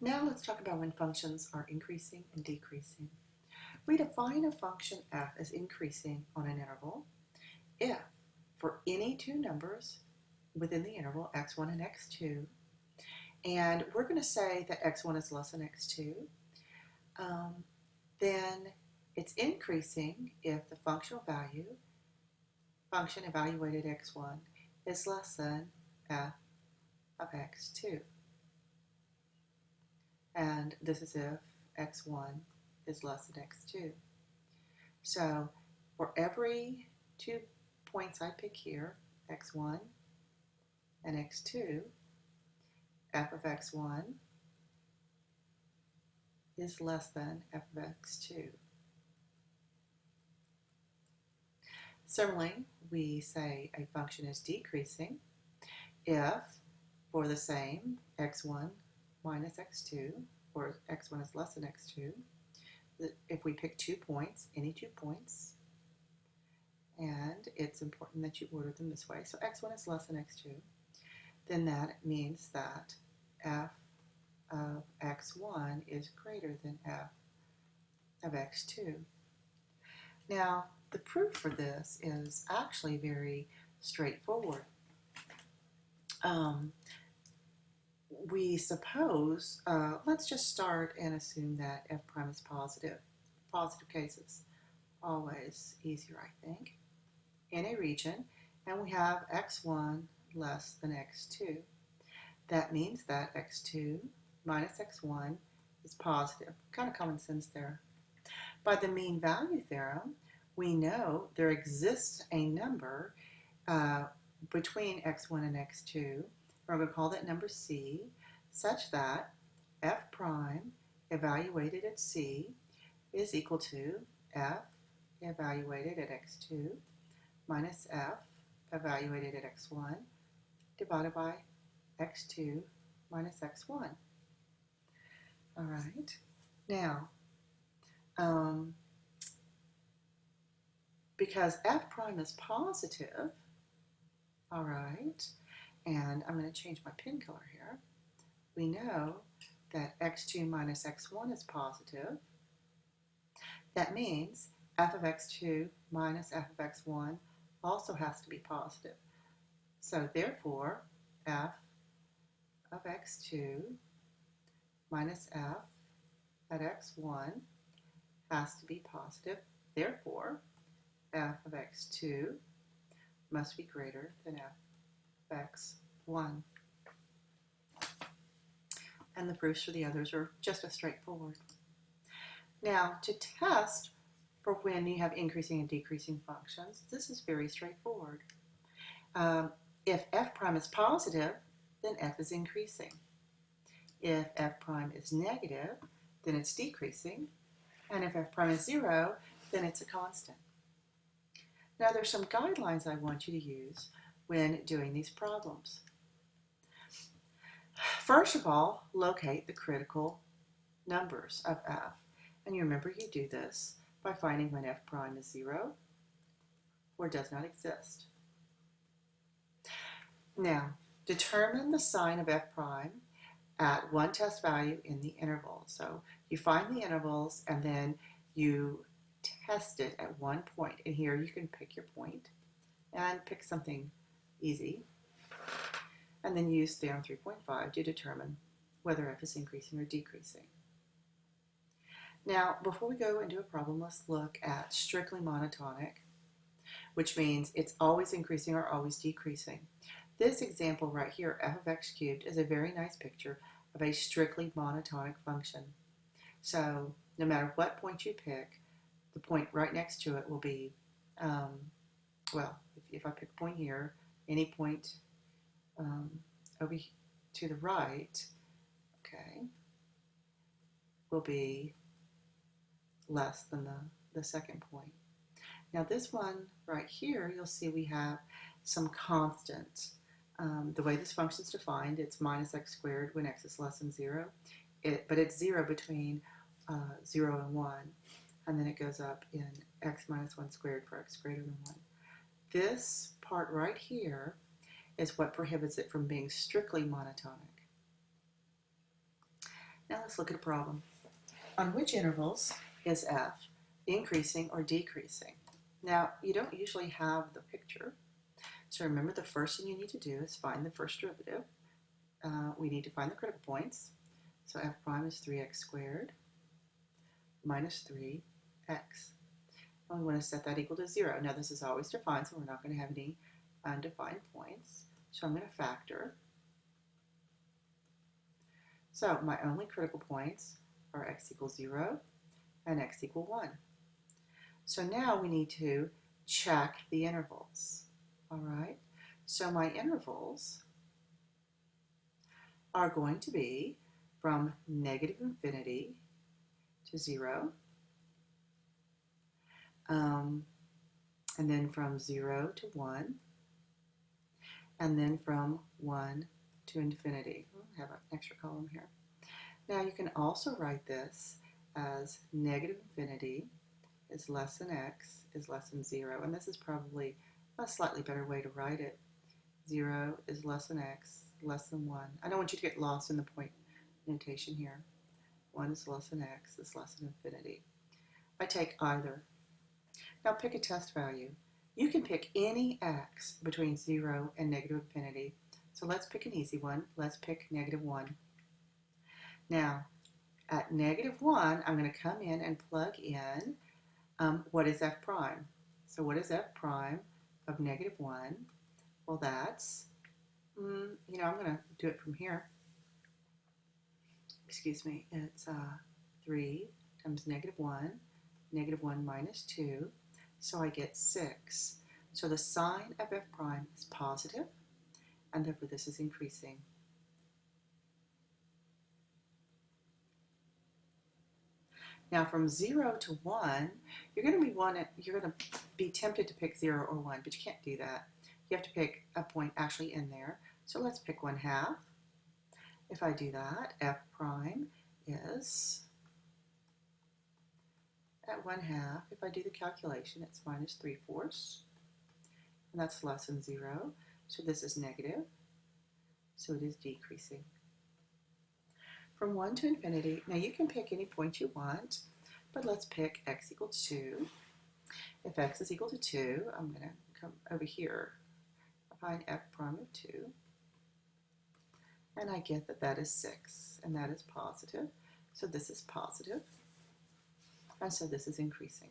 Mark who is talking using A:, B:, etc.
A: Now let's talk about when functions are increasing and decreasing. We define a function f as increasing on an interval if for any two numbers within the interval x1 and x2, and we're going to say that x1 is less than x2, then it's increasing if the functional value, function evaluated x1, is less than f of x2. And this is if x1 is less than x2. So for every 2 points I pick here, x1 and x2, f of x1 is less than f of x2. Similarly, we say a function is decreasing if, for the same x1 minus x2, or x1 is less than x2, if we pick 2 points, any 2 points, and it's important that you order them this way, so x1 is less than x2, then that means that f of x1 is greater than f of x2. Now, the proof for this is actually very straightforward. We suppose, let's just start and assume that f prime is positive. Positive cases, always easier, I think, in a region, and we have x1 less than x2. That means that x2 minus x1 is positive. Kind of common sense there. By the mean value theorem, we know there exists a number between x1 and x2. We're going to call that number c, such that f prime evaluated at c is equal to f evaluated at x2 minus f evaluated at x1 divided by x2 minus x1. All right. Now, because f prime is positive, all right, and I'm going to change my pen color here, we know that x2 minus x1 is positive. That means f of x2 minus f of x1 also has to be positive. So therefore, f of x2 minus f at x1 has to be positive. Therefore, f of x2 must be greater than f of x1. And the proofs for the others are just as straightforward. Now, to test for when you have increasing and decreasing functions, this is very straightforward. If f prime is positive, then f is increasing. If f prime is negative, then it's decreasing. And if f prime is 0, then it's a constant. Now, there's some guidelines I want you to use when doing these problems. First of all, locate the critical numbers of f. And you remember you do this by finding when f prime is 0 or does not exist. Now, determine the sign of f prime at one test value in the interval. So you find the intervals and then you test it at one point. And here you can pick your point and pick something easy. And then use theorem 3.5 to determine whether f is increasing or decreasing. Now, before we go into a problem, let's look at strictly monotonic, which means it's always increasing or always decreasing. This example right here, f of x cubed, is a very nice picture of a strictly monotonic function. So no matter what point you pick, the point right next to it will be, well, if I pick a point here, any point over to the right, okay, will be less than the second point. Now this one right here, you'll see we have some constants. The way this function is defined, it's minus x squared when x is less than 0, but it's 0 between 0 and 1, and then it goes up in x minus 1 squared for x greater than 1. This part right here is what prohibits it from being strictly monotonic. Now let's look at a problem. On which intervals is f increasing or decreasing? Now, you don't usually have the picture, so remember the first thing you need to do is find the first derivative. We need to find the critical points. So f prime is 3x squared minus 3x. And we want to set that equal to 0. Now this is always defined, so we're not going to have any undefined points. So I'm going to factor. So my only critical points are x equals 0 and x equal 1. So now we need to check the intervals. All right, so my intervals are going to be from negative infinity to 0, and then from 0 to 1, and then from 1 to infinity. I have an extra column here. Now you can also write this as negative infinity is less than x is less than 0, and this is probably a slightly better way to write it. 0 is less than x, less than 1. I don't want you to get lost in the point notation here. 1 is less than x is less than infinity. I take either. Now pick a test value. You can pick any x between 0 and negative infinity. So let's pick an easy one. Let's pick negative 1. Now, at negative 1, I'm going to come in and plug in what is f prime. So what is f prime of negative 1? Well, that's, I'm going to do it from here. Excuse me. It's 3 times negative 1 minus 2. So I get 6. So the sign of f prime is positive, and therefore this is increasing. Now from 0 to 1, you're going to be tempted to pick 0 or 1, but you can't do that. You have to pick a point actually in there. So let's pick 1/2. If I do that, f prime is at 1/2. If I do the calculation, it's minus 3/4, and that's less than 0. So this is negative. So it is decreasing. From 1 to infinity, now you can pick any point you want, but let's pick x equals 2. If x is equal to 2, I'm going to come over here, find f prime of 2, and I get that that is 6, and that is positive. So this is positive, and so this is increasing.